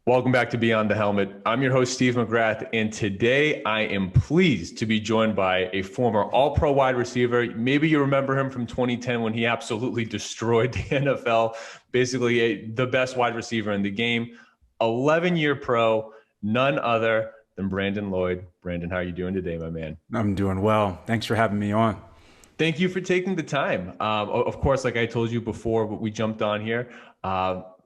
Welcome back to Beyond the Helmet. I'm your host, Steve McGrath, and today I am pleased to be joined by a former All-Pro wide receiver. Maybe you remember him from 2010 when he absolutely destroyed the NFL, basically the best wide receiver in the game. 11-year pro, none other than Brandon Lloyd. Brandon, how are you doing today, my man? I'm doing well. Thanks for having me on. Thank you for taking the time. Of course, like I told you before, we jumped on here.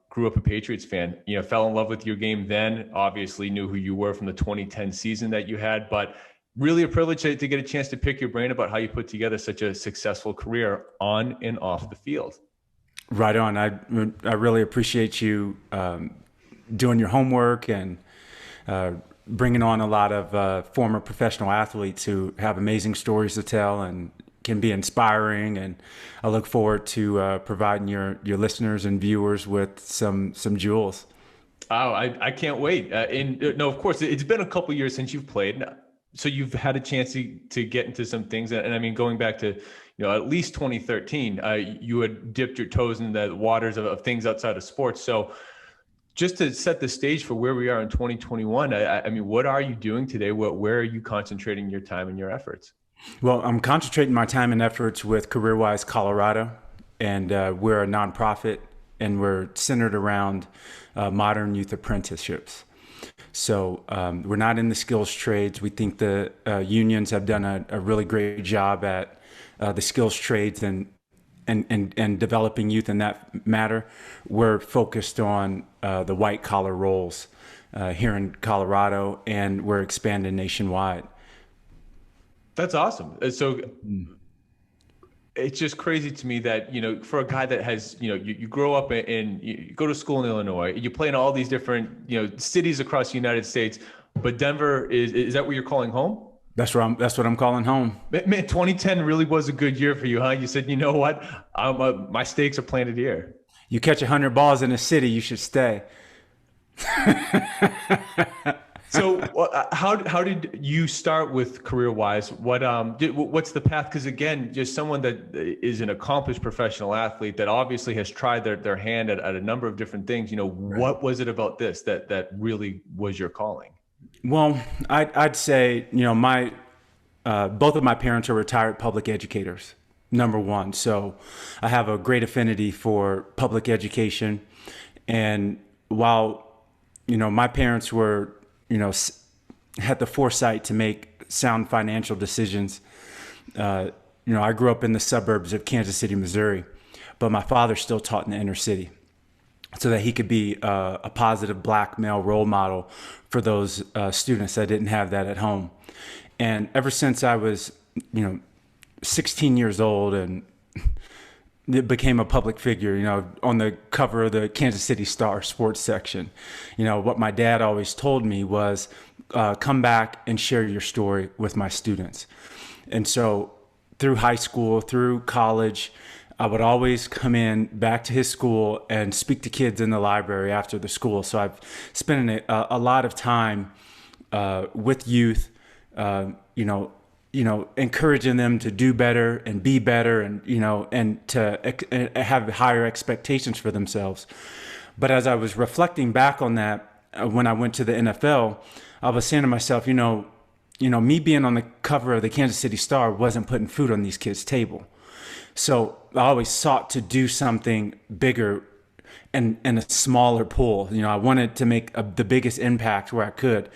Grew up a Patriots fan. Fell in love with your game then. Obviously, knew who you were from the 2010 season that you had. But really a privilege to get a chance to pick your brain about how you put together such a successful career on and off the field. Right on. I really appreciate you doing your homework and bringing on a lot of former professional athletes who have amazing stories to tell and can be inspiring. And I look forward to providing your listeners and viewers with some jewels. Oh, I can't wait. No, of course, it's been a couple years since you've played. So you've had a chance to get into some things. And I mean, going back to, at least 2013, you had dipped your toes in the waters of things outside of sports. So just to set the stage for where we are in 2021, I mean, what are you doing today? Where are you concentrating your time and your efforts? Well, I'm concentrating my time and efforts with CareerWise Colorado, and we're a nonprofit, and we're centered around modern youth apprenticeships. So we're not in the skills trades. We think the unions have done a really great job at the skills trades and developing youth in that matter. We're focused on the white collar roles here in Colorado, and we're expanding nationwide. That's awesome. So it's just crazy to me that, for a guy that has, you grow up you go to school in Illinois, you play in all these different, cities across the United States, but Denver is that what you're calling home? That's what I'm calling home. Man, 2010 really was a good year for you, huh? You said, you know what? My stakes are planted here. You catch 100 balls in a city, you should stay. So how did you start with CareerWise? What's the path? Because again, just someone that is an accomplished professional athlete that obviously has tried their hand at a number of different things. Right. What was it about this that really was your calling? Well, I'd say, my both of my parents are retired public educators, number one. So I have a great affinity for public education. And while, my parents were, had the foresight to make sound financial decisions. I grew up in the suburbs of Kansas City, Missouri, but my father still taught in the inner city so that he could be a positive black male role model for those students that didn't have that at home. And ever since I was, 16 years old and it became a public figure, on the cover of the Kansas City Star sports section. What my dad always told me was, come back and share your story with my students. And so through high school, through college, I would always come in back to his school and speak to kids in the library after the school. So I've spent a lot of time with youth, encouraging them to do better and be better and, and to have higher expectations for themselves. But as I was reflecting back on that, when I went to the NFL, I was saying to myself, me being on the cover of the Kansas City Star wasn't putting food on these kids' table. So I always sought to do something bigger and a smaller pool. I wanted to make the biggest impact where I could.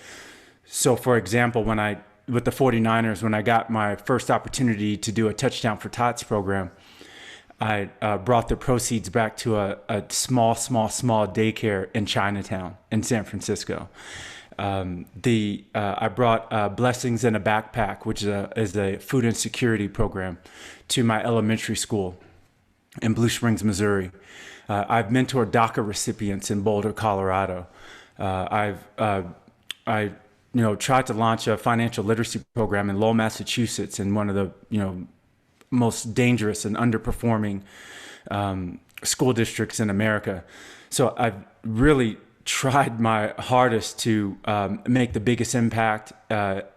So for example, with the 49ers, when I got my first opportunity to do a Touchdown for Tots program, I brought the proceeds back to a small daycare in Chinatown in San Francisco. I brought Blessings in a Backpack, which is a food insecurity program, to my elementary school in Blue Springs, Missouri. I've mentored DACA recipients in Boulder, Colorado. I tried to launch a financial literacy program in Lowell, Massachusetts, in one of the, most dangerous and underperforming school districts in America. So I've really tried my hardest to make the biggest impact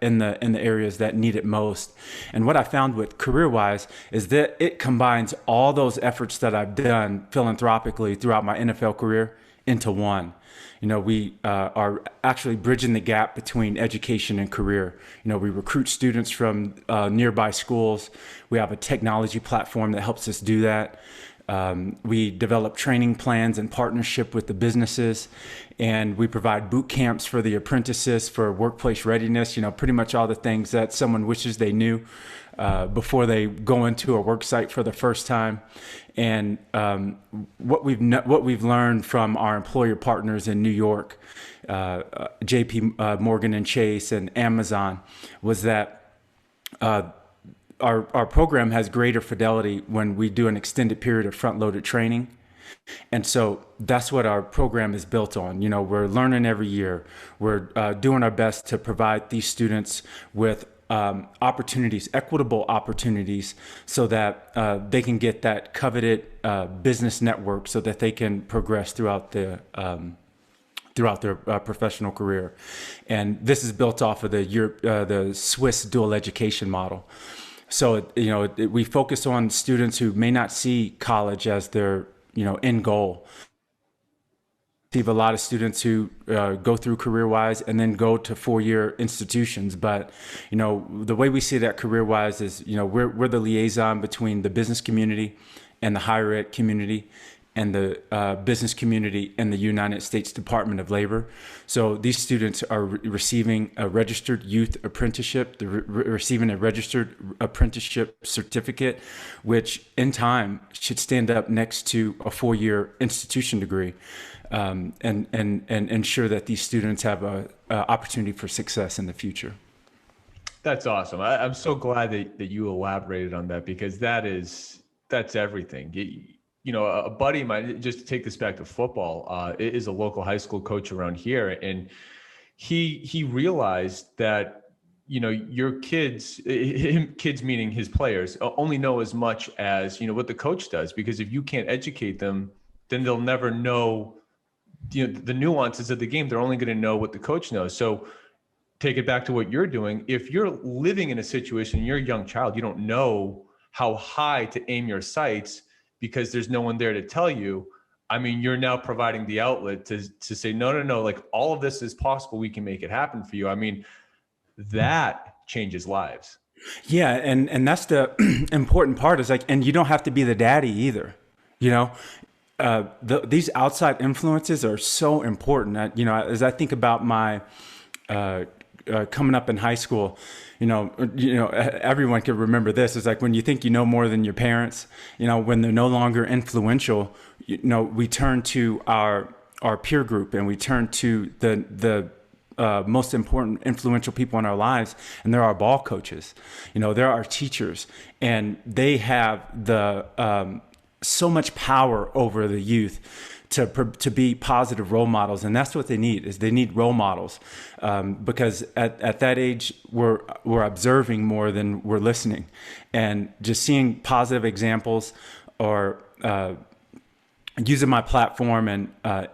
in the areas that need it most. And what I found with CareerWise is that it combines all those efforts that I've done philanthropically throughout my NFL career into one. We are actually bridging the gap between education and career. We recruit students from nearby schools. We have a technology platform that helps us do that. We develop training plans in partnership with the businesses, and we provide boot camps for the apprentices for workplace readiness, pretty much all the things that someone wishes they knew before they go into a work site for the first time. And what we've learned from our employer partners in New York, JP Morgan and Chase and Amazon, was that our program has greater fidelity when we do an extended period of front-loaded training. And so that's what our program is built on. We're learning every year. We're doing our best to provide these students with opportunities, equitable opportunities, so that they can get that coveted business network, so that they can progress throughout their professional career. And this is built off of the Swiss dual education model. So we focus on students who may not see college as their end goal. We have a lot of students who go through CareerWise and then go to four-year institutions. But, the way we see that CareerWise is, we're the liaison between the business community and the higher ed community and the business community and the United States Department of Labor. So these students are receiving a registered youth apprenticeship, they're receiving a registered apprenticeship certificate, which in time should stand up next to a four-year institution degree. And ensure that these students have a opportunity for success in the future. That's awesome. I'm so glad that you elaborated on that, because that's everything. A buddy of mine, just to take this back to football, is a local high school coach around here, and he realized that your kids meaning his players, only know as much as what the coach does, because if you can't educate them, then they'll never know the nuances of the game. They're only going to know what the coach knows. So take it back to what you're doing. If you're living in a situation, you're a young child, you don't know how high to aim your sights because there's no one there to tell you. I mean, you're now providing the outlet to say, no, like all of this is possible. We can make it happen for you. I mean, that changes lives. Yeah. And that's the important part, is and you don't have to be the daddy either. These outside influences are so important. As I think about my coming up in high school, everyone can remember this. It's like when you think you know more than your parents, when they're no longer influential, we turn to our peer group, and we turn to the most important influential people in our lives, and they're our ball coaches. They're our teachers, and they have the so much power over the youth to be positive role models. And that's what they need, is they need role models, because at that age, we're observing more than we're listening, and just seeing positive examples, or using my platform and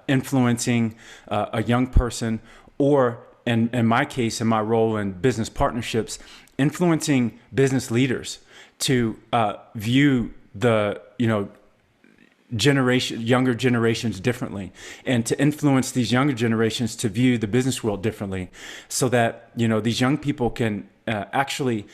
influencing a young person, or in my case, in my role in business partnerships, influencing business leaders to view the younger generations differently, and to influence these younger generations to view the business world differently, so that these young people can actually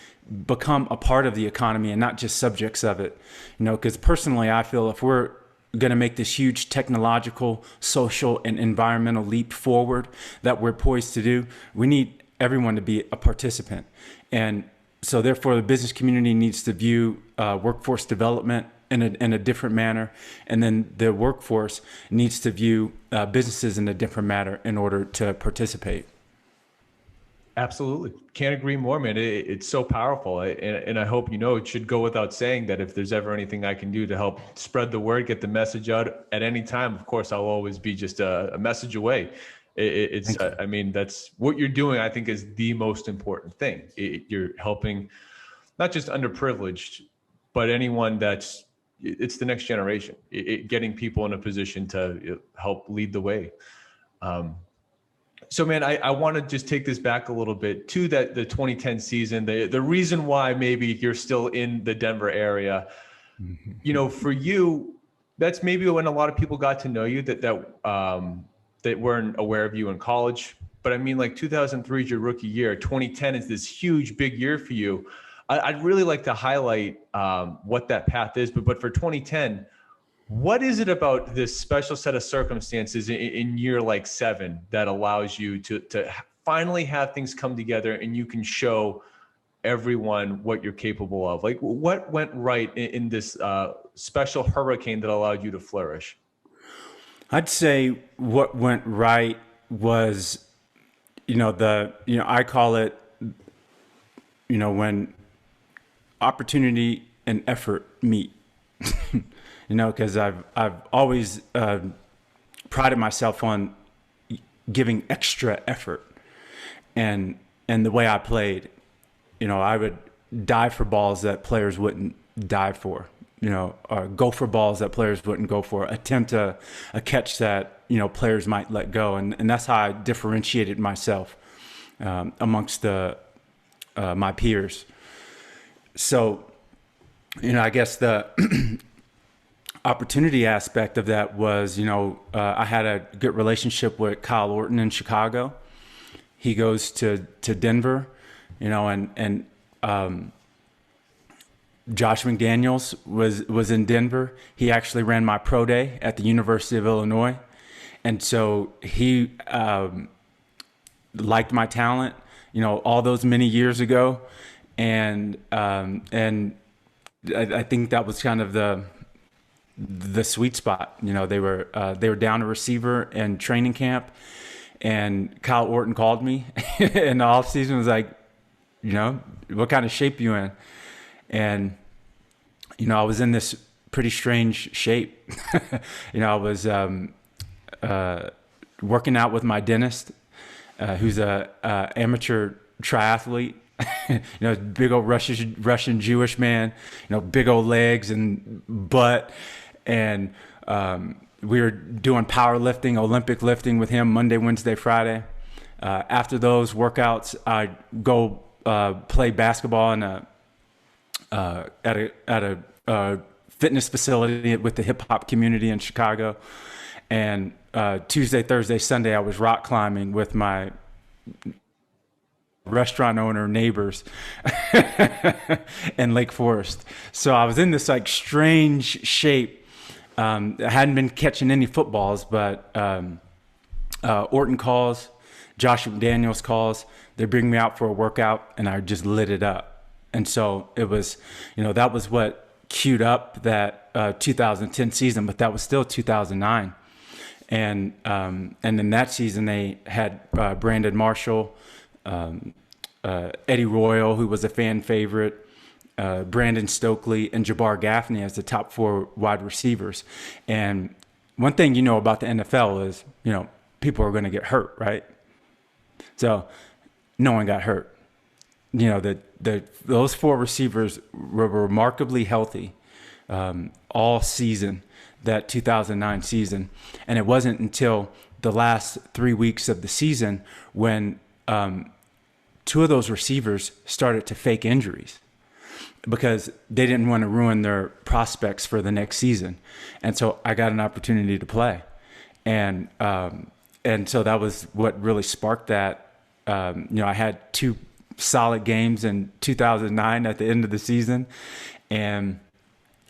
become a part of the economy and not just subjects of it. Because personally, I feel if we're going to make this huge technological, social, and environmental leap forward that we're poised to do, we need everyone to be a participant. And so therefore, the business community needs to view workforce development in a different manner, and then the workforce needs to view businesses in a different manner in order to participate. Absolutely. Can't agree more, man. It's so powerful. And I hope it should go without saying that if there's ever anything I can do to help spread the word, get the message out at any time, of course, I'll always be just a message away. I mean, that's what you're doing, I think, is the most important thing. You're helping not just underprivileged, but anyone it's the next generation, getting people in a position to help lead the way. So, man, I want to just take this back a little bit to the 2010 season, the reason why maybe you're still in the Denver area. For you, that's maybe when a lot of people got to know you that weren't aware of you in college. But I mean, like 2003 is your rookie year. 2010 is this huge, big year for you. I'd really like to highlight what that path is. But for 2010, what is it about this special set of circumstances in year like 7 that allows you to finally have things come together and you can show everyone what you're capable of? Like, what went right in this special hurricane that allowed you to flourish? I'd say what went right was, I call it, when opportunity and effort meet. Because I've always prided myself on giving extra effort, and the way I played, I would dive for balls that players wouldn't dive for, or go for balls that players wouldn't go for, attempt a catch that players might let go, and that's how I differentiated myself amongst my peers. So, I guess the opportunity aspect of that was, I had a good relationship with Kyle Orton in Chicago. He goes to Denver, and Josh McDaniels was in Denver. He actually ran my pro day at the University of Illinois. And so he liked my talent, all those many years ago. And I think that was kind of the sweet spot. They were down a receiver in training camp, and Kyle Orton called me in the off season, was like, what kind of shape you in? And I was in this pretty strange shape. I was working out with my dentist, who's a amateur triathlete. Big old Russian Jewish man, big old legs and butt. And we were doing powerlifting, Olympic lifting with him Monday, Wednesday, Friday. After those workouts, I go play basketball at a fitness facility with the hip hop community in Chicago. And Tuesday, Thursday, Sunday, I was rock climbing with my restaurant owner neighbors in Lake Forest. So I was in this like strange shape. I hadn't been catching any footballs, but Orton calls, Josh McDaniels calls. They bring me out for a workout, and I just lit it up. And so it was, that was what queued up that 2010 season, but that was still 2009. And in that season, they had Brandon Marshall, Eddie Royal, who was a fan favorite, Brandon Stokely, and Jabbar Gaffney as the top 4 wide receivers. And one thing about the NFL is, people are going to get hurt, right? So no one got hurt. Those 4 receivers were remarkably healthy all season, that 2009 season. And it wasn't until the last 3 weeks of the season when 2 of those receivers started to fake injuries because they didn't want to ruin their prospects for the next season. And so I got an opportunity to play. And so that was what really sparked that. I had 2 solid games in 2009 at the end of the season. And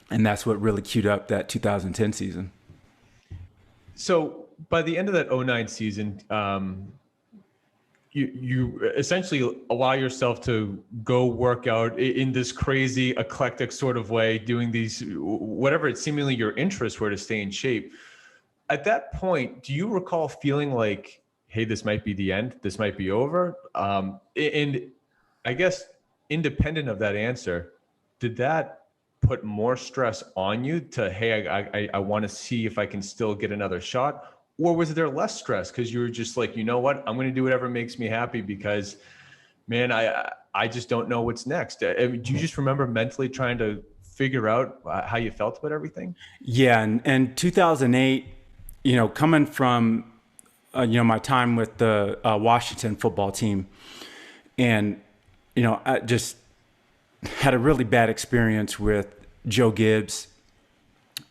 that's what really queued up that 2010 season. So by the end of that 09 season, you essentially allow yourself to go work out in this crazy eclectic sort of way, doing these, whatever it seemingly your interests were to stay in shape. At that point, do you recall feeling like, hey, this might be the end, this might be over? And I guess independent of that answer, did that put more stress on you to, hey, I want to see if I can still get another shot? Or was there less stress because you were just like, you know what, I'm going to do whatever makes me happy because, man, I just don't know what's next. Do you just remember mentally trying to figure out how you felt about everything? Yeah. And 2008, coming from, my time with the Washington football team, and, I just had a really bad experience with Joe Gibbs,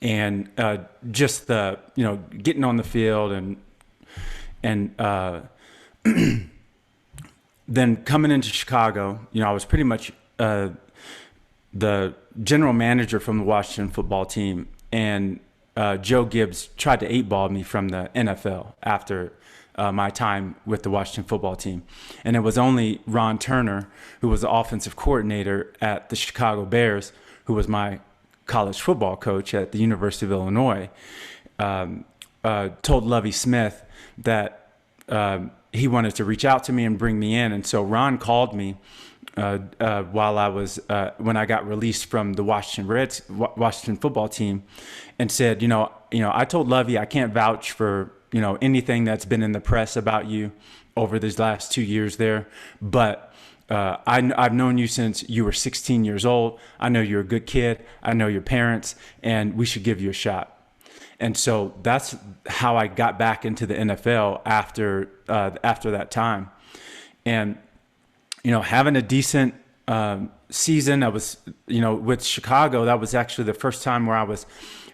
and just the, getting on the field and then coming into Chicago, I was pretty much the general manager from the Washington football team, and Joe Gibbs tried to eight-ball me from the NFL after my time with the Washington football team. And it was only Ron Turner, who was the offensive coordinator at the Chicago Bears, who was my college football coach at the University of Illinois, told Lovie Smith that he wanted to reach out to me and bring me in. And so Ron called me while I was when I got released from the Washington football team, and said, I told Lovie I can't vouch for anything that's been in the press about you over these last 2 years there, but I've known you since you were 16 years old. I know you're a good kid. I know your parents, and we should give you a shot. And so that's how I got back into the NFL after that time. And having a decent season, I was with Chicago. That was actually the first time where I was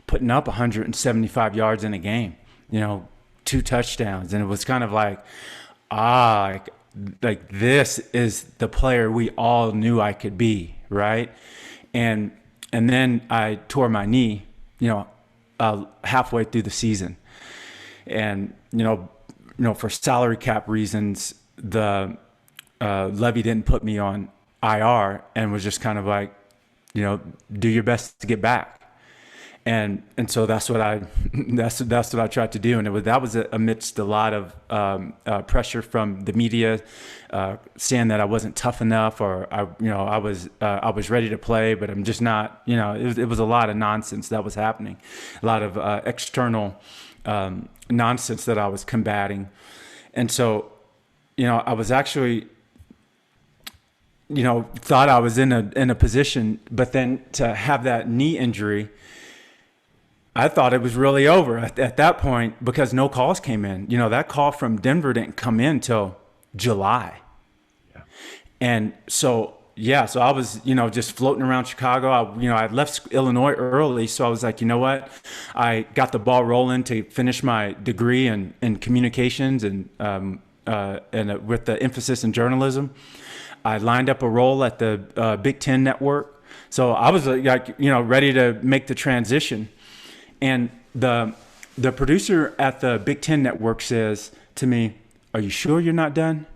putting up 175 yards in a game. 2 touchdowns, and it was kind of like this is the player we all knew I could be, right? And then I tore my knee, halfway through the season, and for salary cap reasons, the Levy didn't put me on IR and was just kind of like, do your best to get back. And so that's what I tried to do, and that was amidst a lot of pressure from the media, saying that I wasn't tough enough, or I was ready to play, but I'm just not. It was a lot of nonsense that was happening, a lot of external nonsense that I was combating, and so I was actually thought I was in a position, but then to have that knee injury, I thought it was really over at that point, because no calls came in. That call from Denver didn't come in till July. Yeah. And so I was, just floating around Chicago. I left Illinois early. So I was like, what? I got the ball rolling to finish my degree in communications and with the emphasis in journalism. I lined up a role at the Big Ten Network. So I was ready to make the transition. And the producer at the Big Ten Network says to me, "Are you sure you're not done?"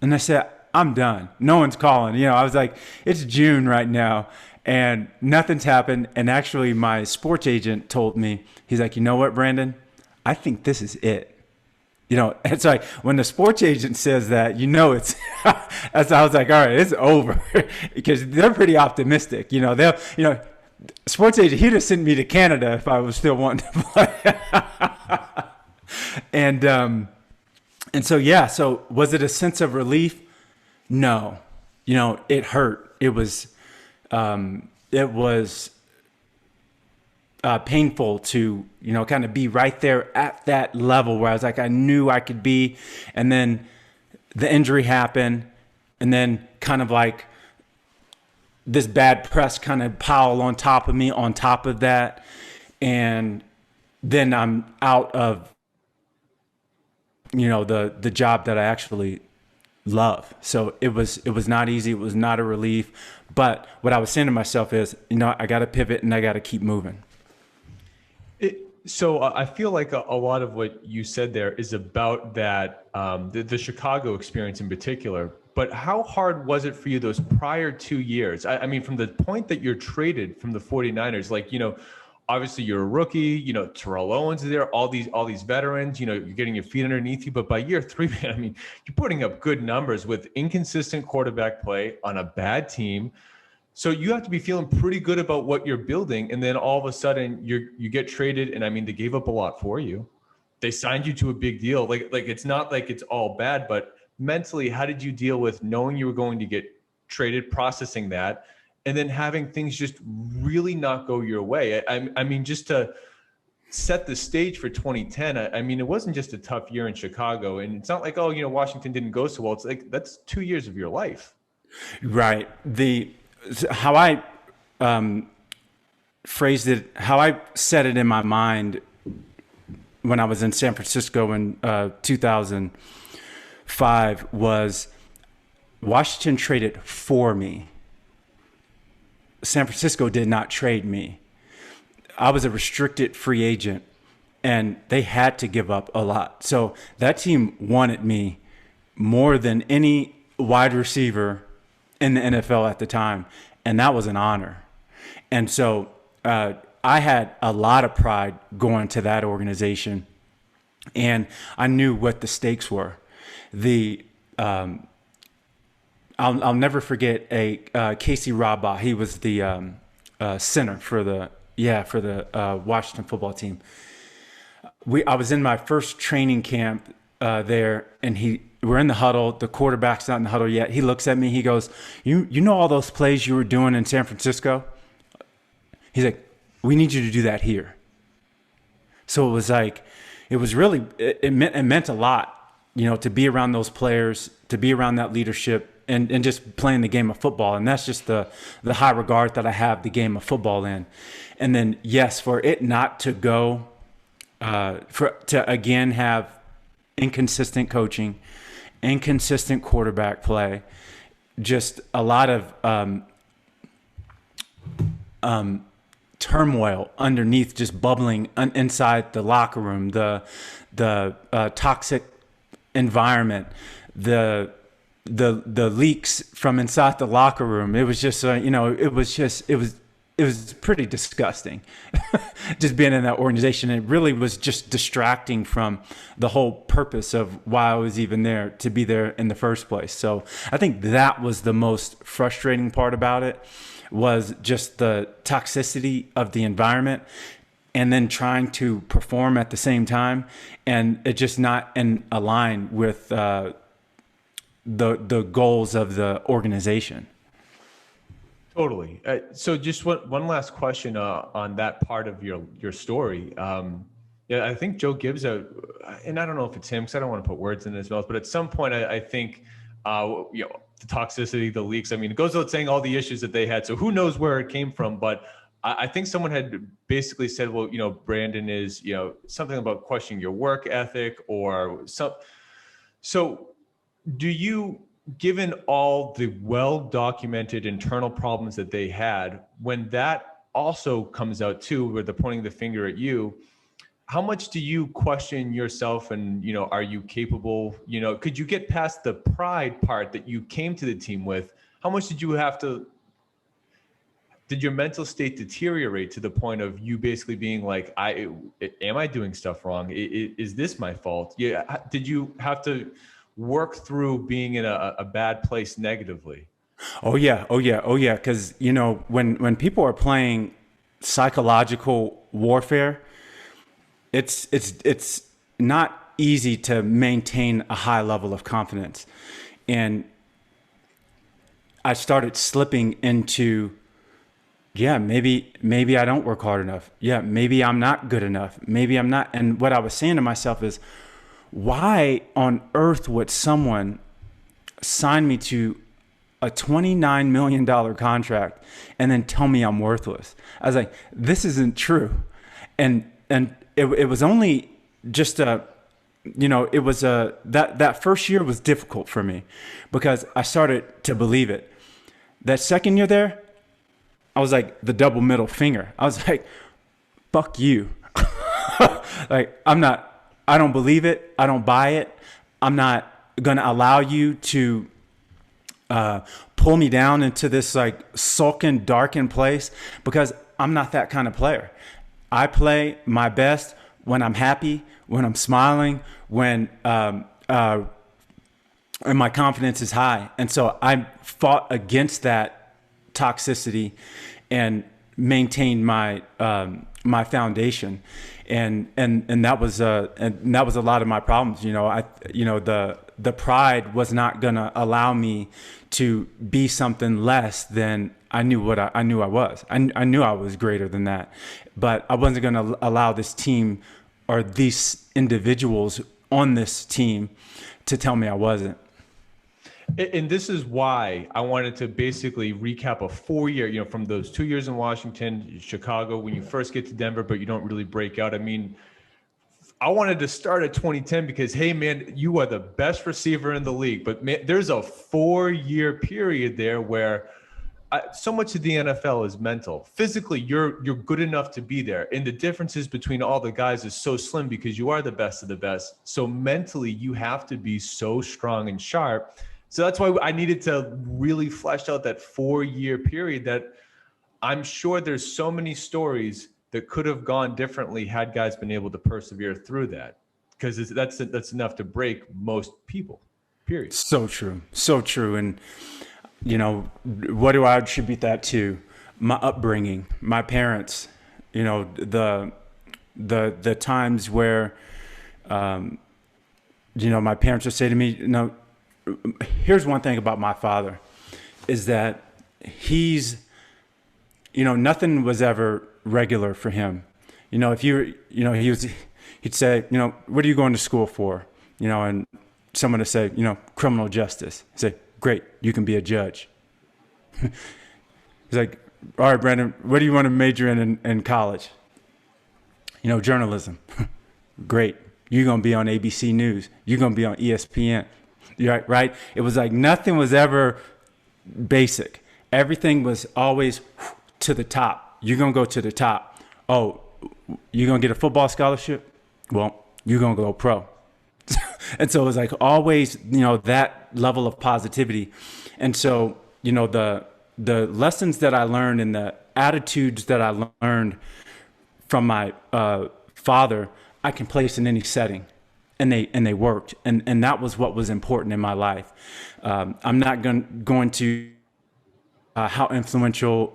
And I said, "I'm done. No one's calling." I was like, it's June right now and nothing's happened. And actually my sports agent told me, he's like, "You know what, Brandon? I think this is it." It's like when the sports agent says that, it's, as I was like, all right, it's over, because they're pretty optimistic. They'll, sports agent, he'd have sent me to Canada if I was still wanting to play. And so was it a sense of relief? No. It hurt. It was painful to, kind of be right there at that level where I was like, I knew I could be. And then the injury happened, and then kind of like this bad press kind of piled on top of me on top of that. And then I'm out of, the job that I actually love. So it was not easy. It was not a relief. But what I was saying to myself is, I got to pivot and I got to keep moving. So I feel like a lot of what you said there is about that, the Chicago experience in particular. But how hard was it for you those prior 2 years? I mean, from the point that you're traded from the 49ers, obviously you're a rookie, Terrell Owens is there, all these veterans, you're getting your feet underneath you. But by year 3, man, I mean, you're putting up good numbers with inconsistent quarterback play on a bad team. So you have to be feeling pretty good about what you're building. And then all of a sudden you get traded. And I mean, they gave up a lot for you. They signed you to a big deal. Like it's not like it's all bad, but mentally, how did you deal with knowing you were going to get traded, processing that, and then having things just really not go your way? I mean, just to set the stage for 2010, I mean, it wasn't just a tough year in Chicago. And it's not like, Washington didn't go so well. It's like, that's 2 years of your life. Right. How I phrased it, how I said it in my mind when I was in San Francisco in 2005 was Washington traded for me. San Francisco did not trade me. I was a restricted free agent, and they had to give up a lot. So that team wanted me more than any wide receiver in the NFL at the time, and that was an honor. And so I had a lot of pride going to that organization, and I knew what the stakes were. I'll never forget Casey Rabaugh. He was the center for the Washington football team. I was in my first training camp there, and we're in the huddle. The quarterback's not in the huddle yet. He looks at me. He goes, "You know all those plays you were doing in San Francisco?" He's like, "We need you to do that here." So it was like, it was really, it meant a lot, to be around those players, to be around that leadership, and just playing the game of football. And that's just the high regard that I have the game of football in. And then, yes, for it not to go, to again have inconsistent coaching, inconsistent quarterback play, just a lot of turmoil underneath, just bubbling inside the locker room, the toxic environment, the leaks from inside the locker room. It was just, it was pretty disgusting just being in that organization. It really was just distracting from the whole purpose of why I was even there, to be there in the first place. So I think that was the most frustrating part about it, was just the toxicity of the environment, and then trying to perform at the same time, and it just not in align with the goals of the organization. Totally. So just one last question on that part of your story. I think Joe gives and I don't know if it's him, because I don't want to put words in his mouth, but at some point I think the toxicity, the leaks. I mean, it goes without saying all the issues that they had. So who knows where it came from? But I think someone had basically said, well, Brandon is, something about questioning your work ethic or some. So do you, given all the well-documented internal problems that they had, when that also comes out too, where they're pointing the finger at you, how much do you question yourself, and, are you capable, could you get past the pride part that you came to the team with? How much did your mental state deteriorate to the point of you basically being like, am I doing stuff wrong? Is this my fault? Yeah. Did you have to work through being in a bad place negatively? Oh yeah. Cause when people are playing psychological warfare, it's not easy to maintain a high level of confidence. And I started slipping into, maybe I don't work hard enough. Yeah, maybe I'm not good enough. Maybe I'm not. And what I was saying to myself is, why on earth would someone sign me to a $29 million contract and then tell me I'm worthless? I was like, this isn't true. And it was only just that first year was difficult for me because I started to believe it. That second year there, I was like the double middle finger. I was like, fuck you. Like, I don't believe it. I don't buy it. I'm not going to allow you to pull me down into this like sulking, darkened place, because I'm not that kind of player. I play my best when I'm happy, when I'm smiling, when and my confidence is high. And so I fought against that toxicity and maintained my my foundation. And that was a lot of my problems. The pride was not gonna allow me to be something less than I knew I was. I knew I was greater than that, but I wasn't gonna allow this team or these individuals on this team to tell me I wasn't. And this is why I wanted to basically recap a 4-year, from those 2 years in Washington, Chicago, when you first get to Denver, but you don't really break out. I mean, I wanted to start at 2010 because, hey, man, you are the best receiver in the league. But man, there's a 4-year period there where so much of the NFL is mental. Physically, you're good enough to be there. And the differences between all the guys is so slim because you are the best of the best. So mentally, you have to be so strong and sharp. So that's why I needed to really flesh out that 4-year period that I'm sure there's so many stories that could have gone differently had guys been able to persevere through that. Because that's enough to break most people, period. So true. So true. And what do I attribute that to? My upbringing, my parents, the times where, my parents would say to me, here's one thing about my father is that nothing was ever regular for him. If he'd say, what are you going to school for? And someone would say, criminal justice. He'd say, great, you can be a judge. He's like, all right, Brandon, what do you want to major in college? Journalism. Great, you're going to be on ABC News. You're going to be on ESPN. Right? It was like nothing was ever basic. Everything was always to the top. You're going to go to the top. Oh, you're going to get a football scholarship? Well, you're going to go pro. And so it was like always, that level of positivity. And so, the lessons that I learned and the attitudes that I learned from my father, I can place in any setting. And they worked. And that was what was important in my life. I'm not going to how influential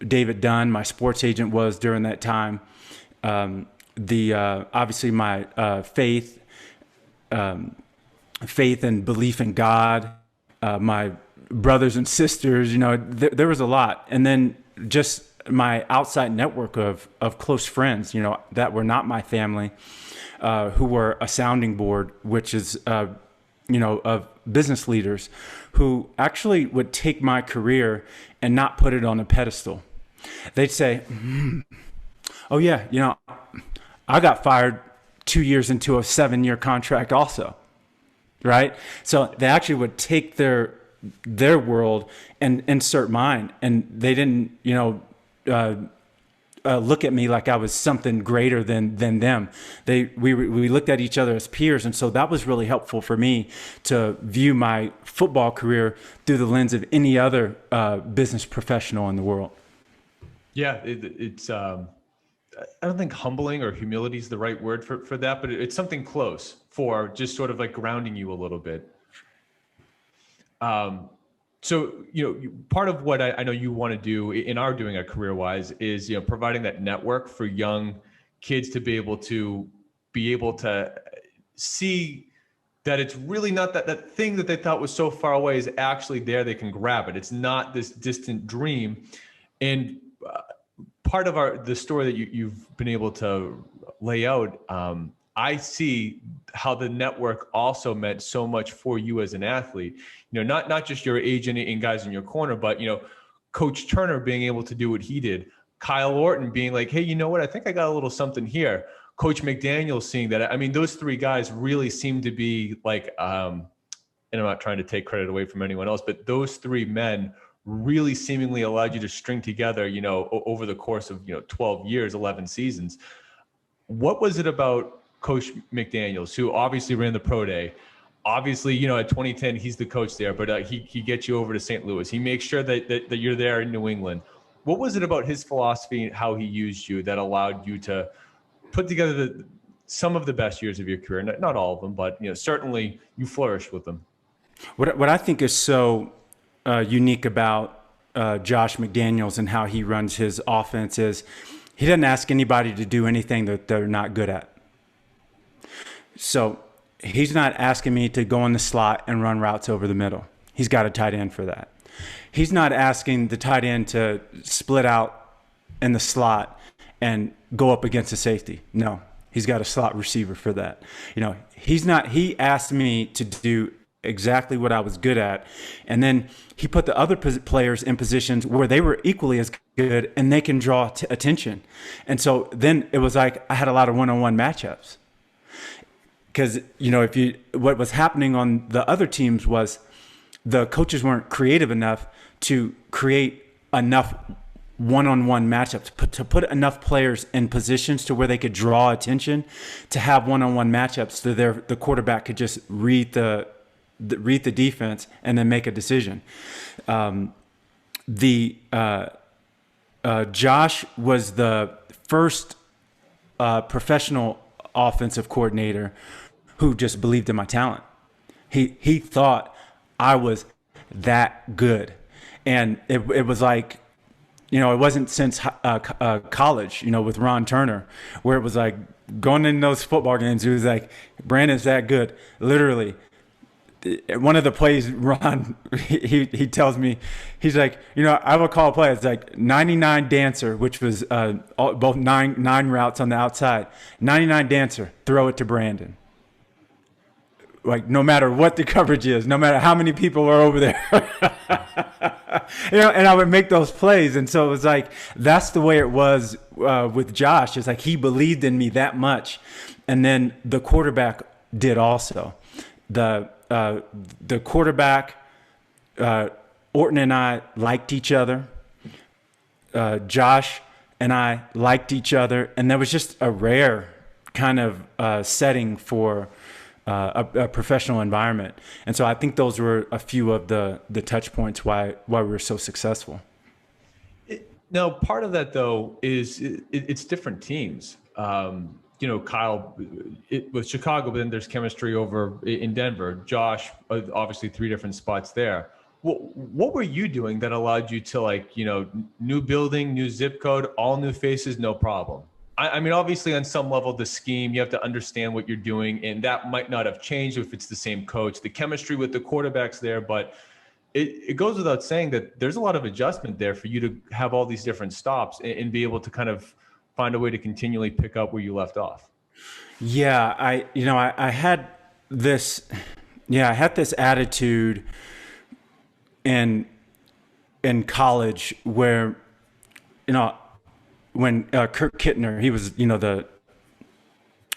David Dunn, my sports agent, was during that time. Obviously my faith and belief in God, my brothers and sisters, there was a lot. And then just my outside network of close friends, that were not my family, who were a sounding board, which is, of business leaders who actually would take my career and not put it on a pedestal. They'd say, oh yeah, I got fired 2 years into a 7-year contract also, right? So they actually would take their world and insert mine, and they didn't, look at me like I was something greater than them. We looked at each other as peers, and so that was really helpful for me to view my football career through the lens of any other business professional in the world. Yeah, it's. I don't think humbling or humility is the right word for that, but it's something close for just sort of like grounding you a little bit. So, part of what I know you want to do and are doing at CareerWise is, providing that network for young kids to be able to see that it's really not that thing that they thought was so far away is actually there. They can grab it. It's not this distant dream. And part of the story that you've been able to lay out, I see how the network also meant so much for you as an athlete. Not just your agent and guys in your corner, but Coach Turner being able to do what he did, Kyle Orton being like, hey, you know what? I think I got a little something here. Coach McDaniels seeing that. I mean, those three guys really seem to be like, and I'm not trying to take credit away from anyone else, but those three men really seemingly allowed you to string together, over the course of 12 years, 11 seasons. What was it about Coach McDaniels, who obviously ran the pro day? Obviously, at 2010, he's the coach there, but he gets you over to St. Louis. He makes sure that you're there in New England. What was it about his philosophy and how he used you that allowed you to put together some of the best years of your career? Not all of them, but certainly you flourished with them. What I think is so unique about Josh McDaniels and how he runs his offense is he doesn't ask anybody to do anything that they're not good at. So he's not asking me to go in the slot and run routes over the middle. He's got a tight end for that. He's not asking the tight end to split out in the slot and go up against a safety. No, he's got a slot receiver for that. He asked me to do exactly what I was good at. And then he put the other players in positions where they were equally as good and they can draw attention. And so then it was like I had a lot of one-on-one matchups. Because, what was happening on the other teams was the coaches weren't creative enough to create enough one-on-one matchups, to put enough players in positions to where they could draw attention, to have one-on-one matchups so the quarterback could just read the defense and then make a decision. Josh was the first professional offensive coordinator who just believed in my talent. He thought I was that good. And it was like, it wasn't since college, with Ron Turner, where it was like going in those football games, it was like, Brandon's that good. Literally, one of the plays, Ron, he tells me, he's like, I will call a play. It's like 99 dancer, which was both nine routes on the outside. 99 dancer, throw it to Brandon. Like, no matter what the coverage is, no matter how many people are over there, and I would make those plays. And so it was like, that's the way it was with Josh. It's like, he believed in me that much. And then the quarterback did also. The quarterback, Orton and I liked each other. Josh and I liked each other. And that was just a rare kind of setting for a professional environment. And so I think those were a few of the touch points why we were so successful. Now, part of that, though, is it's different teams. Kyle with Chicago, but then there's chemistry over in Denver. Josh, obviously 3 different spots there. What were you doing that allowed you to new building, new zip code, all new faces, no problem? I mean, obviously on some level, the scheme, you have to understand what you're doing, and that might not have changed if it's the same coach. The chemistry with the quarterbacks there, but it goes without saying that there's a lot of adjustment there for you to have all these different stops and be able to kind of find a way to continually pick up where you left off. Yeah, I had this attitude in college where, when Kirk Kittner, he was, one of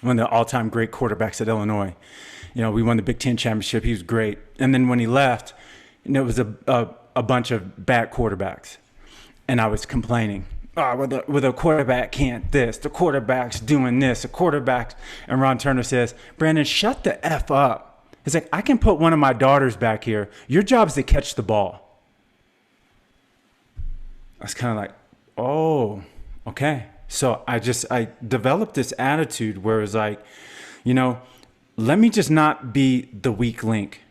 the all-time great quarterbacks at Illinois. We won the Big Ten championship. He was great. And then when he left, it was a bunch of bad quarterbacks. And I was complaining. Well, the quarterback can't this. The quarterback's doing this. The quarterback. And Ron Turner says, Brandon, shut the F up. It's like, I can put one of my daughters back here. Your job is to catch the ball. I was kind of like, oh, okay. So I developed this attitude where it was like, let me just not be the weak link.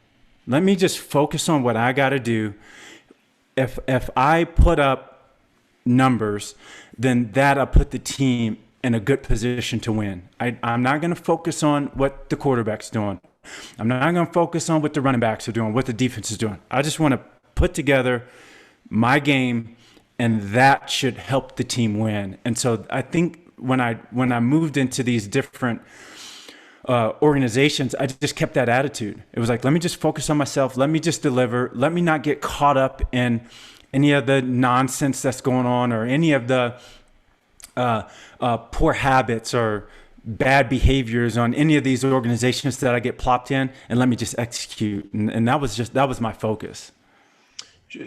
Let me just focus on what I got to do. If I put up numbers, then that'll put the team in a good position to win. I'm not going to focus on what the quarterback's doing. I'm not going to focus on what the running backs are doing, what the defense is doing. I just want to put together my game, and that should help the team win. And so I think when I moved into these different organizations, I just kept that attitude. It was like, let me just focus on myself. Let me just deliver. Let me not get caught up in any of the nonsense that's going on, or any of the poor habits or bad behaviors on any of these organizations that I get plopped in, and let me just execute. And that was my focus.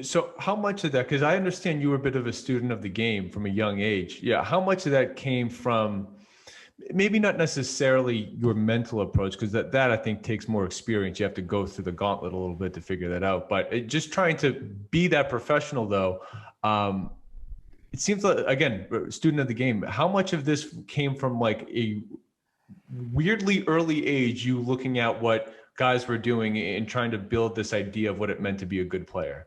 So how much of that, because I understand you were a bit of a student of the game from a young age. Yeah. How much of that came from maybe not necessarily your mental approach, because that I think takes more experience. You have to go through the gauntlet a little bit to figure that out. But just trying to be that professional, though, it seems like, again, student of the game, how much of this came from like a weirdly early age, you looking at what guys were doing and trying to build this idea of what it meant to be a good player?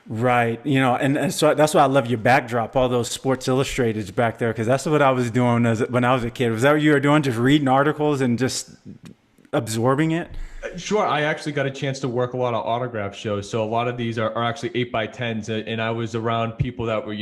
Right. And so that's why I love your backdrop, all those Sports Illustrateds back there, because that's what I was doing when I was a kid. Was that what you were doing? Just reading articles and just absorbing it? Sure. I actually got a chance to work a lot of autograph shows. So a lot of these are actually 8x10s. And I was around people that were,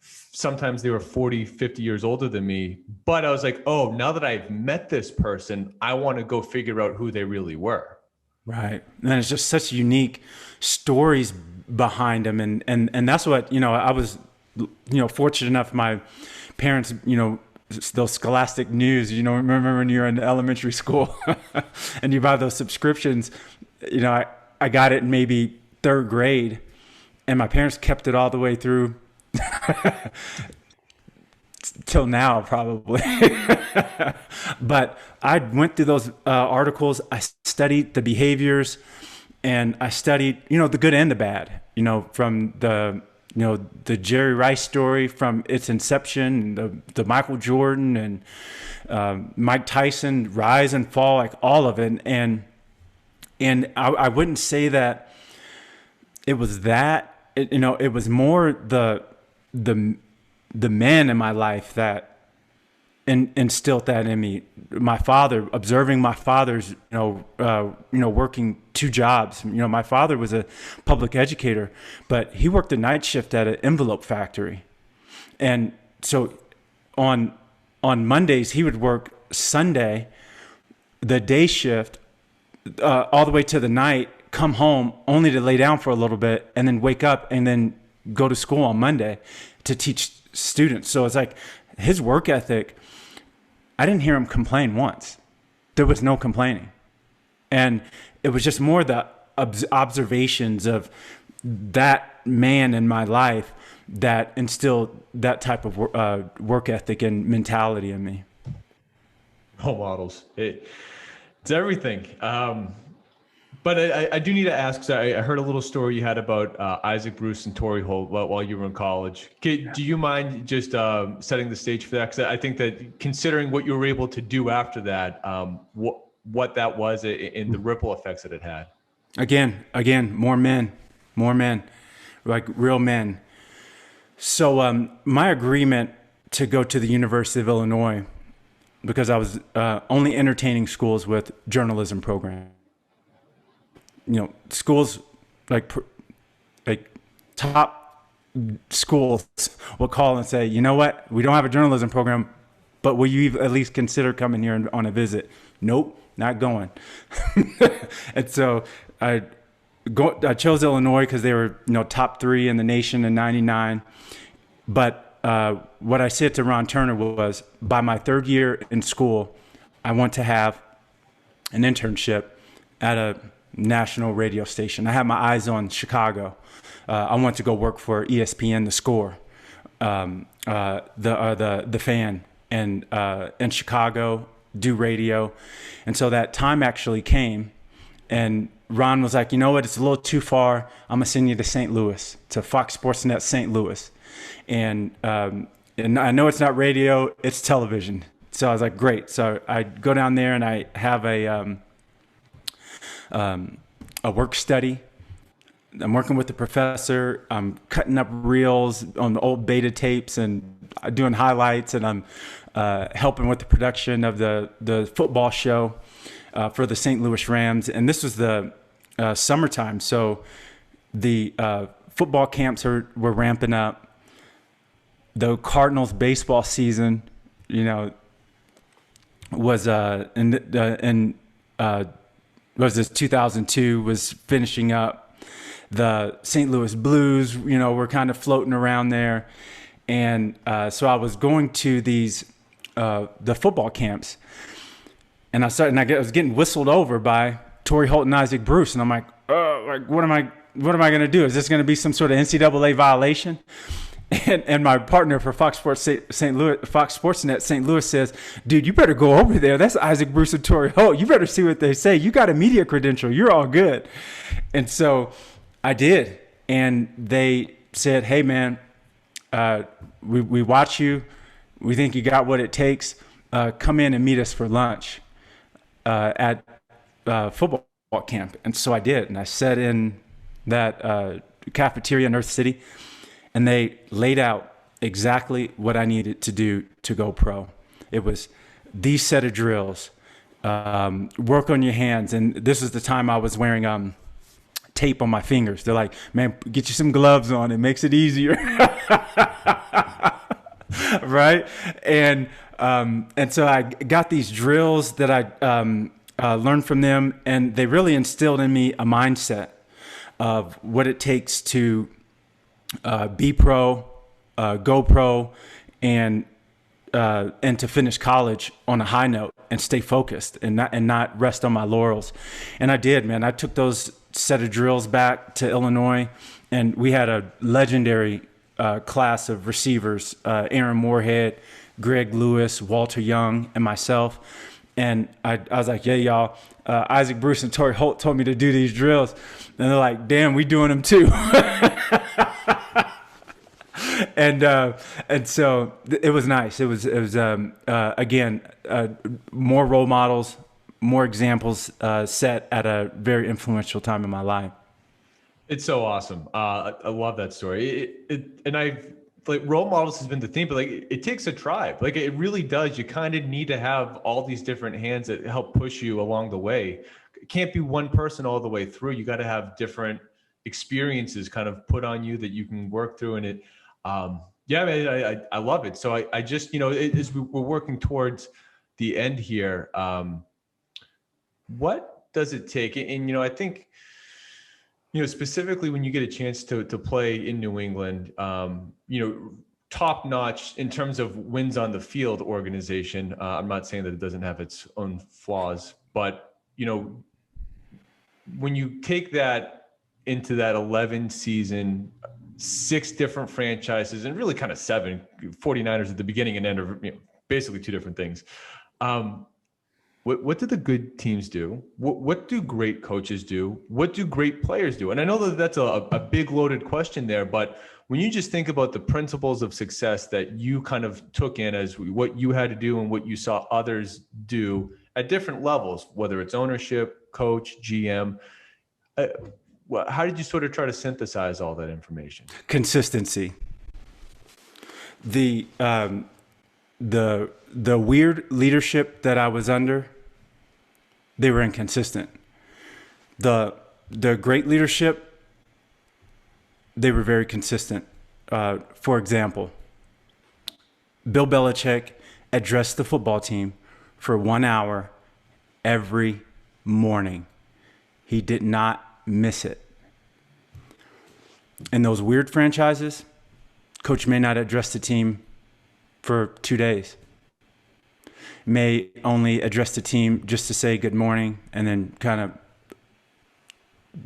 sometimes they were 40, 50 years older than me. But I was like, oh, now that I've met this person, I want to go figure out who they really were. Right. And it's just such unique stories behind them. And that's what, I was, fortunate enough, my parents, those Scholastic News, remember when you were in elementary school and you buy those subscriptions, I got it in maybe third grade, and my parents kept it all the way through till now, probably. But I went through those articles. I studied the behaviors, and I studied, the good and the bad, from the Jerry Rice story from its inception, the Michael Jordan and Mike Tyson rise and fall, like all of it. And I wouldn't say that it was that, it was more the men in my life that instilled that in me. My father, observing my father's, working two jobs. My father was a public educator, but he worked a night shift at an envelope factory. And so on Mondays, he would work Sunday, the day shift, all the way to the night, come home only to lay down for a little bit and then wake up and then go to school on Monday to teach students. So it's like his work ethic, I didn't hear him complain once. There was no complaining. And it was just more the observations of that man in my life that instilled that type of work ethic and mentality in me. Role models. It's everything. But I do need to ask, so I heard a little story you had about Isaac Bruce and Torrey Holt while you were in college. Do you mind just setting the stage for that? Because I think that considering what you were able to do after that, what that was and the ripple effects that it had. Again, more men, like real men. So my agreement to go to the University of Illinois, because I was only entertaining schools with journalism programs. Schools like top schools will call and say, you know what, we don't have a journalism program, but will you at least consider coming here on a visit? Nope, not going. And so I chose Illinois because they were, top 3 in the nation in '99. But what I said to Ron Turner was, by my third year in school, I want to have an internship at a national radio station. I had my eyes on Chicago. I want to go work for ESPN, The Score, the Fan, and in Chicago, do radio. And so that time actually came, and Ron was like, you know what, it's a little too far. I'm gonna send you to St. Louis, to Fox Sports Net St. Louis. And I know it's not radio, it's television. So I was like, great. So I go down there and I have a work study. I'm working with the professor. I'm cutting up reels on the old beta tapes and doing highlights, and I'm helping with the production of the football show for the St. Louis Rams. And this was the summertime, so the football camps were ramping up. The Cardinals baseball season, was was this 2002, was finishing up. The St. Louis Blues, were kind of floating around there. And so I was going to these, the football camps, and I was getting whistled over by Torrey Holt and Isaac Bruce. And I'm like, what am I going to do? Is this going to be some sort of NCAA violation? And my partner for Fox Sports Net St. Louis says, dude, you better go over there. That's Isaac Bruce and Torrey Holt. You better see what they say. You got a media credential. You're all good. And so I did. And they said, hey, man, we watch you. We think you got what it takes. Come in and meet us for lunch at football camp. And so I did. And I sat in that cafeteria in Earth City. And they laid out exactly what I needed to do to go pro. It was these set of drills, work on your hands. And this is the time I was wearing tape on my fingers. They're like, man, get you some gloves on. It makes it easier. Right? And so I got these drills that learned from them, and they really instilled in me a mindset of what it takes to be pro, go pro, and to finish college on a high note and stay focused and not rest on my laurels. And I did, man. I took those set of drills back to Illinois, and we had a legendary class of receivers: Aaron Moorhead, Greg Lewis, Walter Young, and myself. And I was like, yeah, y'all, Isaac Bruce and Torrey Holt told me to do these drills. And they're like, damn, we doing them too. And so it was nice. It was again, more role models, more examples set at a very influential time in my life. It's so awesome. I love that story. And I've, like, role models has been the theme, but like it takes a tribe. Like it really does. You kind of need to have all these different hands that help push you along the way. It can't be one person all the way through. You got to have different experiences kind of put on you that you can work through. And it, yeah, man, I love it. So I just, as we're working towards the end here, what does it take? And, I think, specifically when you get a chance to play in New England, top notch in terms of wins on the field organization. I'm not saying that it doesn't have its own flaws, but, when you take that into that 11 season, 6 different franchises, and really kind of 7 49ers at the beginning and end of, basically 2 different things. What do the good teams do? What do great coaches do? What do great players do? And I know that that's a big loaded question there, but when you just think about the principles of success that you kind of took in as what you had to do and what you saw others do at different levels, whether it's ownership, coach, GM, how did you sort of try to synthesize all that information? Consistency. The weird leadership that I was under, they were inconsistent. The great leadership, they were very consistent. For example, Bill Belichick addressed the football team for 1 hour every morning. He did not miss it. In those weird franchises, coach may not address the team for 2 days. May only address the team just to say good morning and then kind of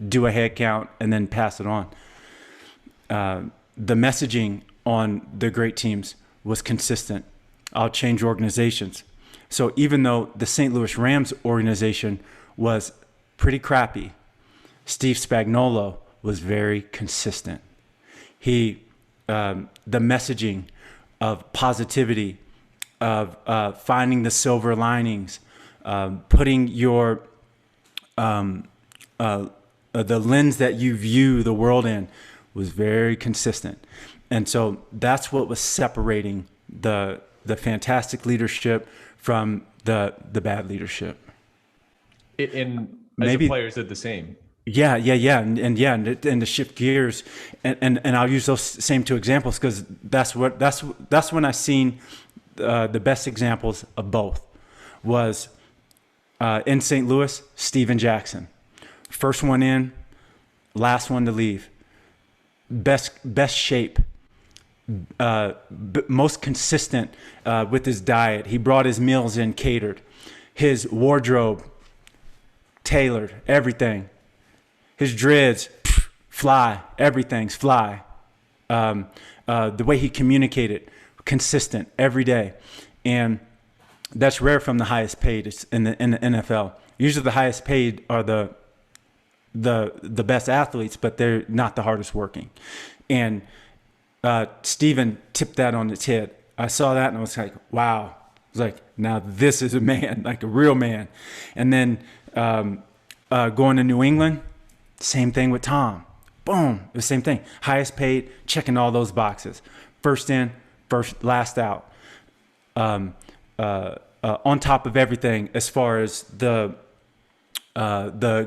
do a head count and then pass it on. The messaging on the great teams was consistent. I'll change organizations. So even though the St. Louis Rams organization was pretty crappy, Steve Spagnuolo was very consistent. The messaging of positivity, of finding the silver linings, putting your the lens that you view the world in was very consistent. And so that's what was separating the fantastic leadership from the bad leadership. And maybe the players did the same. Yeah. And to shift gears, and I'll use those same 2 examples because that's when I seen the best examples of both. Was in St. Louis, Steven Jackson, first one in, last one to leave, best shape, most consistent with his diet. He brought his meals in catered, his wardrobe tailored, everything. His dreads, fly. Everything's fly. The way he communicated, consistent every day, and that's rare from the highest paid in the NFL. Usually, the highest paid are the best athletes, but they're not the hardest working. And Steven tipped that on its head. I saw that and I was like, wow. I was like, now this is a man, like a real man. And then going to New England. Same thing with Tom. Boom, the same thing. Highest paid, checking all those boxes. First in, last out. On top of everything as far as the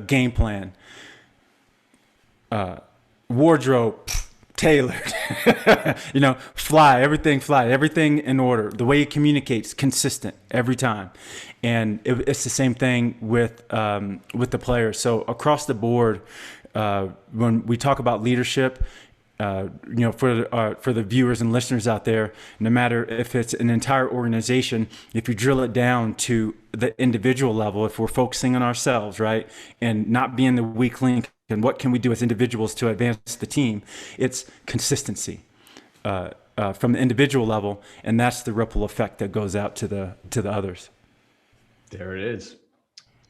game plan. Wardrobe, tailored, fly, everything in order. The way he communicates, consistent every time. And it's the same thing with the players. So across the board, when we talk about leadership, for the viewers and listeners out there, no matter if it's an entire organization, if you drill it down to the individual level, if we're focusing on ourselves, right, and not being the weak link, and what can we do as individuals to advance the team, it's consistency from the individual level, and that's the ripple effect that goes out to the others. There it is.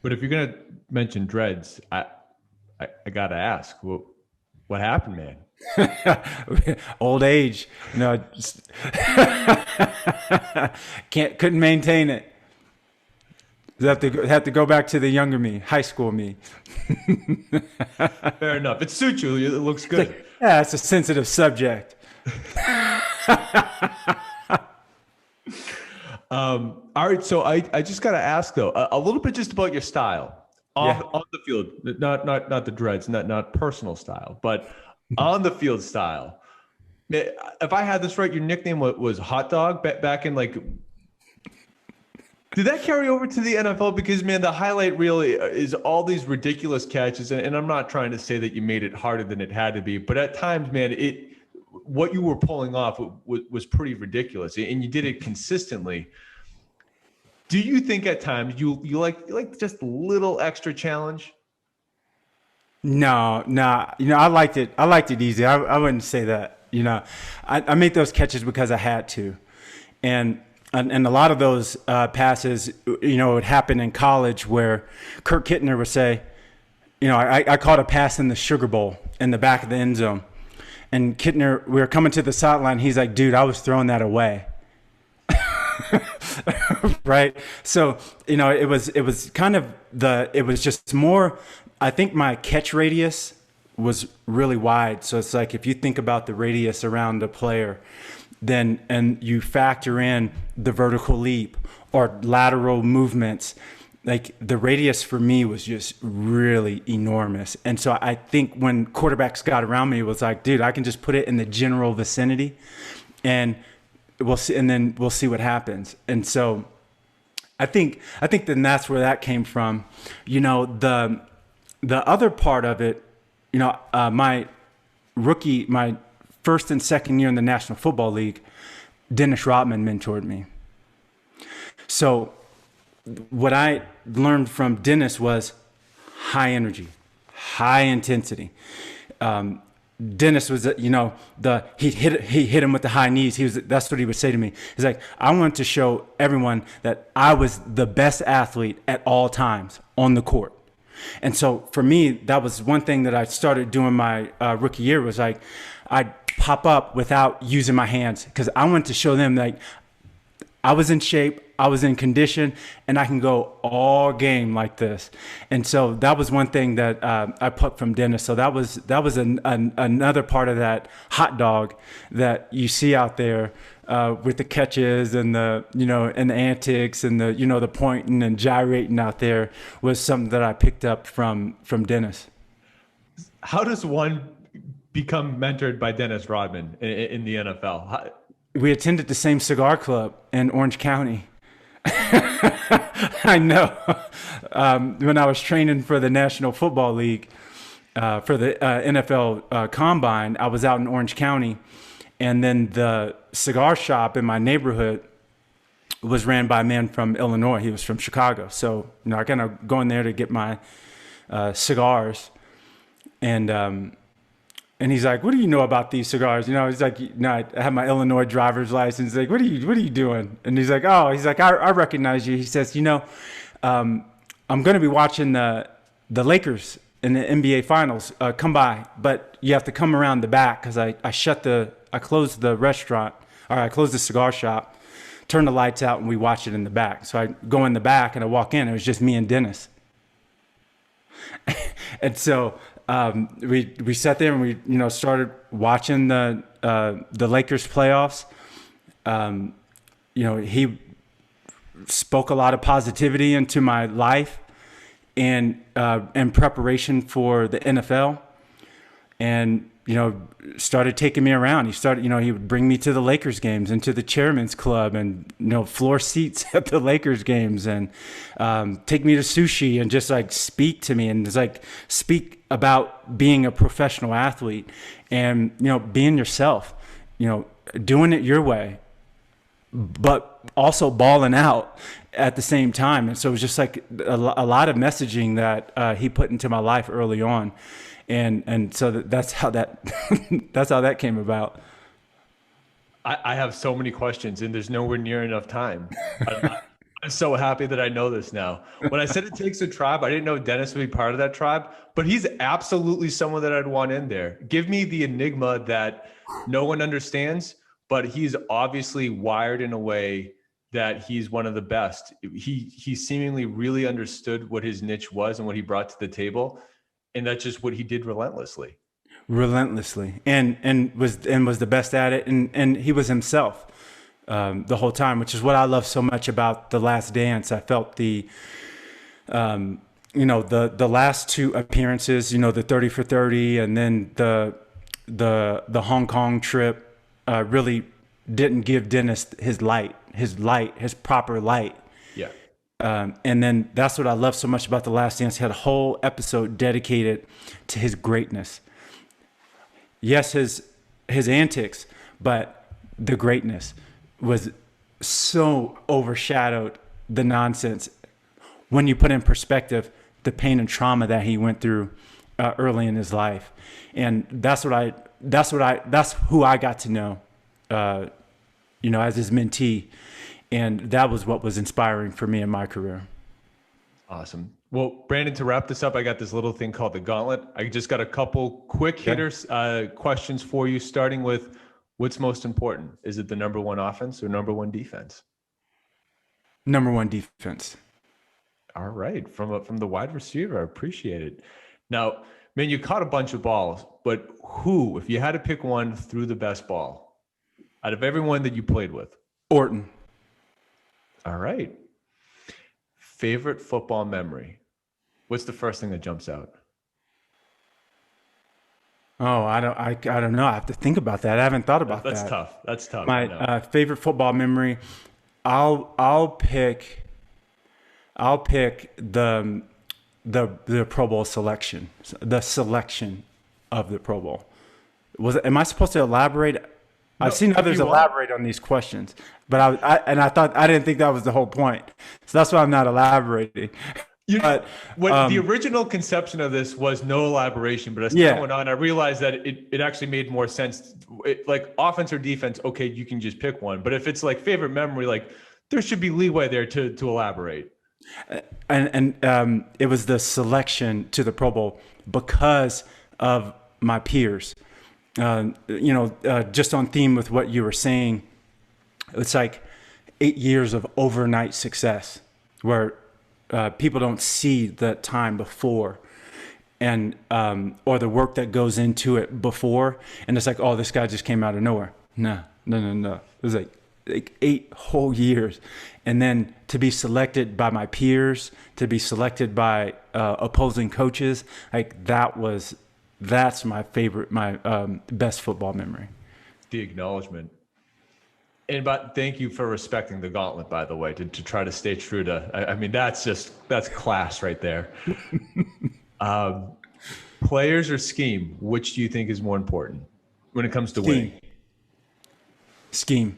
But if you're gonna mention dreads, I gotta ask, what happened, man? Old age, couldn't maintain it. Have to go back to the younger me, high school me. Fair enough. It suits you. It looks good. Yeah, it's a sensitive subject. All right. So I just got to ask though, a little bit just about your style on the field, not the dreads, not personal style, but on the field style. If I had this right, your nickname was Hot Dog back in like. Did that carry over to the NFL? Because, man, the highlight reel is all these ridiculous catches. And I'm not trying to say that you made it harder than it had to be. But at times, man, what you were pulling off was pretty ridiculous. And you did it consistently. Do you think at times you like just a little extra challenge? No. I liked it. I liked it easy. I wouldn't say that. I made those catches because I had to. And a lot of those passes, would happen in college where Kirk Kittner would say, I caught a pass in the Sugar Bowl in the back of the end zone. And Kittner, we were coming to the sideline. He's like, dude, I was throwing that away. Right. So, it was kind of it was just more, I think my catch radius was really wide. So it's like, if you think about the radius around a player, and you factor in the vertical leap or lateral movements, like the radius for me was just really enormous. And so I think when quarterbacks got around me, it was like, dude, I can just put it in the general vicinity and we'll see, and then we'll see what happens. And so I think then that's where that came from. The other part of it, my first and second year in the National Football League, Dennis Rodman mentored me. So what I learned from Dennis was high energy, high intensity. Dennis was, he hit him with the high knees. That's what he would say to me. He's like, I want to show everyone that I was the best athlete at all times on the court. And so for me, that was one thing that I started doing my rookie year, was like, I'd pop up without using my hands, because I wanted to show them like I was in shape, I was in condition, and I can go all game like this. And so that was one thing that I put from Dennis. So that was another part of that hot dog that you see out there with the catches and the and the antics and the pointing and gyrating out there, was something that I picked up from Dennis. How does one become mentored by Dennis Rodman in the NFL? We attended the same cigar club in Orange County. I know. When I was training for the National Football League, for the NFL Combine, I was out in Orange County, and then the cigar shop in my neighborhood was ran by a man from Illinois. He was from Chicago. So, I kind of go in there to get my cigars, and he's like, what do you know about these cigars? He's like, I have my Illinois driver's license. He's like, what are you doing? And he's like, I recognize you. He says, I'm going to be watching the Lakers in the NBA Finals. Come by, but you have to come around the back, because I closed the restaurant, or I closed the cigar shop, turned the lights out, and we watched it in the back. So I go in the back and I walk in. It was just me and Dennis. And so we sat there and we started watching the Lakers playoffs. He spoke a lot of positivity into my life and in preparation for the NFL. and, started taking me around. He would bring me to the Lakers games and to the chairman's club and, floor seats at the Lakers games, and take me to sushi and just like speak to me and just like speak about being a professional athlete and, being yourself, doing it your way, but also balling out at the same time. And so it was just like a lot of messaging that he put into my life early on. And so that's how that that's how that came about. I have so many questions and there's nowhere near enough time. I'm so happy that I know this now. When I said it takes a tribe, I didn't know Dennis would be part of that tribe, but he's absolutely someone that I'd want in there. Give me the enigma that no one understands, but he's obviously wired in a way that he's one of the best. He seemingly really understood what his niche was and what he brought to the table. And that's just what he did relentlessly. And was the best at it. And he was himself the whole time, which is what I love so much about The Last Dance. I felt the last two appearances, the 30 for 30 and then the Hong Kong trip really didn't give Dennis his proper light. Yeah. And then that's what I love so much about The Last Dance. He had a whole episode dedicated to his greatness. Yes, his antics, but the greatness was so overshadowed the nonsense when you put in perspective the pain and trauma that he went through early in his life. And that's who I got to know, as his mentee. And that was what was inspiring for me in my career. Awesome. Well, Brandon, to wrap this up, I got this little thing called the gauntlet. I just got a couple quick hitters questions for you, starting with what's most important? Is it the number one offense or number one defense? Number one defense. All right. From the wide receiver, I appreciate it. Now, man, you caught a bunch of balls, but who, if you had to pick one, threw the best ball out of everyone that you played with? Orton. All right. Favorite football memory? What's the first thing that jumps out? Oh, I don't know. I have to think about that. I haven't thought about that. That's tough. That's tough. My favorite football memory, I'll pick the Pro Bowl selection, the selection of the Pro Bowl. Am I supposed to elaborate? I've seen others elaborate on these questions, but I didn't think that was the whole point. So that's why I'm not elaborating. The original conception of this was no elaboration, but as time went on, I realized that it actually made more sense. Like offense or defense, okay, you can just pick one. But if it's like favorite memory, like there should be leeway there to elaborate. And it was the selection to the Pro Bowl because of my peers. Just on theme with what you were saying, it's like 8 years of overnight success where people don't see the time before and or the work that goes into it before. And it's like, oh, this guy just came out of nowhere. No. It was like 8 whole years. And then to be selected by my peers, to be selected by opposing coaches, like that's my favorite, my best football memory. The acknowledgement. But thank you for respecting the gauntlet, by the way, to try to stay true to, I mean, that's class right there. Players or scheme, which do you think is more important when it comes to winning? Scheme.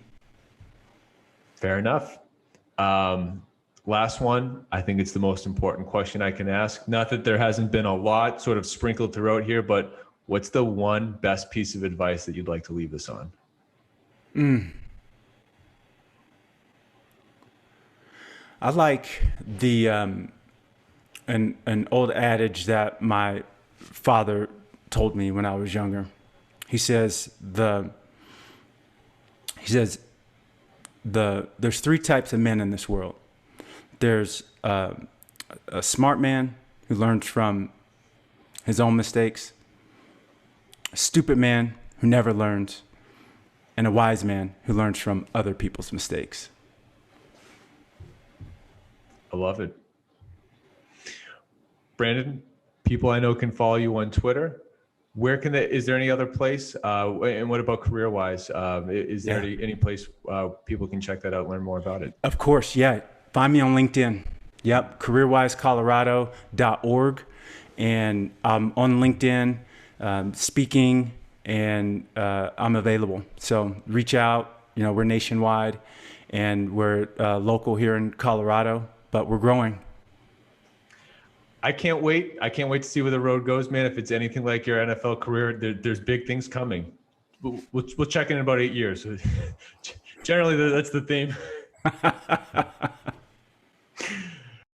Fair enough. Last one, I think it's the most important question I can ask. Not that there hasn't been a lot sort of sprinkled throughout here, but what's the one best piece of advice that you'd like to leave us on? I like the an old adage that my father told me when I was younger. He says there's 3 types of men in this world. There's a smart man who learns from his own mistakes, a stupid man who never learns, and a wise man who learns from other people's mistakes. I love it. Brandon, people I know can follow you on Twitter. Where can is there any other place? And what about CareerWise? Is there any place people can check that out, learn more about it? Of course, yeah. Find me on LinkedIn. Yep, careerwisecolorado.org. And I'm on LinkedIn, speaking, and I'm available. So reach out. You know, we're nationwide, and we're local here in Colorado, but we're growing. I can't wait. I can't wait to see where the road goes, man. If it's anything like your NFL career, there's big things coming. We'll check in about 8 years. Generally, that's the theme.